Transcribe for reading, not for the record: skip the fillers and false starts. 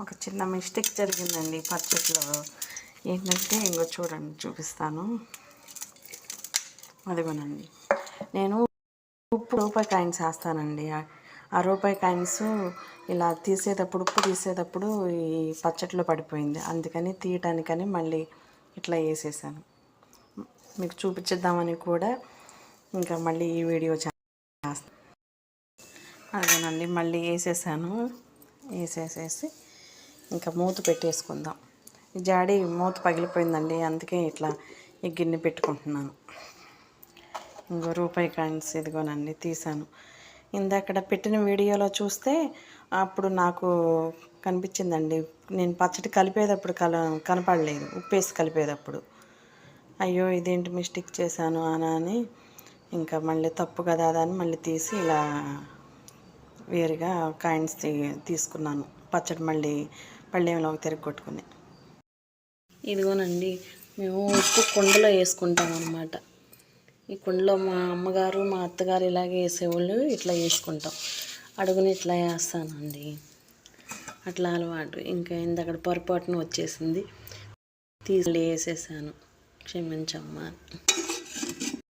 ఒక చిన్న మిస్టేక్ జరిగిందండి పచ్చట్లో. ఏంటంటే ఇంకో చూడండి, చూపిస్తాను. అదిగోనండి, నేను ఉప్పు రూపాయి కాయిన్స్ వేస్తానండి. ఆ రూపాయి కాయిన్స్ ఇలా తీసేటప్పుడు, ఉప్పు తీసేటప్పుడు ఈ పచ్చట్లో పడిపోయింది. అందుకని తీయటానికని మళ్ళీ ఇట్లా వేసేసాను. మీకు చూపించేద్దామని కూడా ఇంకా మళ్ళీ ఈ వీడియో చేస్తాను. అదేనండి, మళ్ళీ వేసేసాను. వేసేసేసి ఇంకా మూత పెట్టేసుకుందాం. ఈ జాడి మూత పగిలిపోయిందండి, అందుకే ఇట్లా ఈ గిన్నె పెట్టుకుంటున్నాను. ఇంకో రూపాయి కాయిన్స్ ఇదిగోనండి తీసాను. ఇందాక పెట్టిన వీడియోలో చూస్తే అప్పుడు నాకు కనిపించిందండి, నేను పచ్చడి కలిపేటప్పుడు కనపడలేదు, ఉప్పేసి కలిపేటప్పుడు. అయ్యో ఇదేంటి మిస్టేక్ చేశాను అని ఇంకా మళ్ళీ తప్పు కదా అని మళ్ళీ తీసి ఇలా వేరుగా కాయిన్స్ తీసుకున్నాను. పచ్చడి మళ్ళీ పళ్ళెంలోకి తిరగొట్టుకుని. ఇదిగోనండి, మేము ఉప్పు కుండలో వేసుకుంటాం అన్నమాట. ఈ కుండలో మా అమ్మగారు మా అత్తగారు ఇలాగే వేసేవాళ్ళు. ఇట్లా వేసుకుంటాం. అడుగుని ఇట్లా వేస్తానండి, అట్లా అలవాటు. ఇంకా ఇందక్కడ పొరపాటున వచ్చేసింది, తీసి వేసేసాను, క్షమించమ్మా.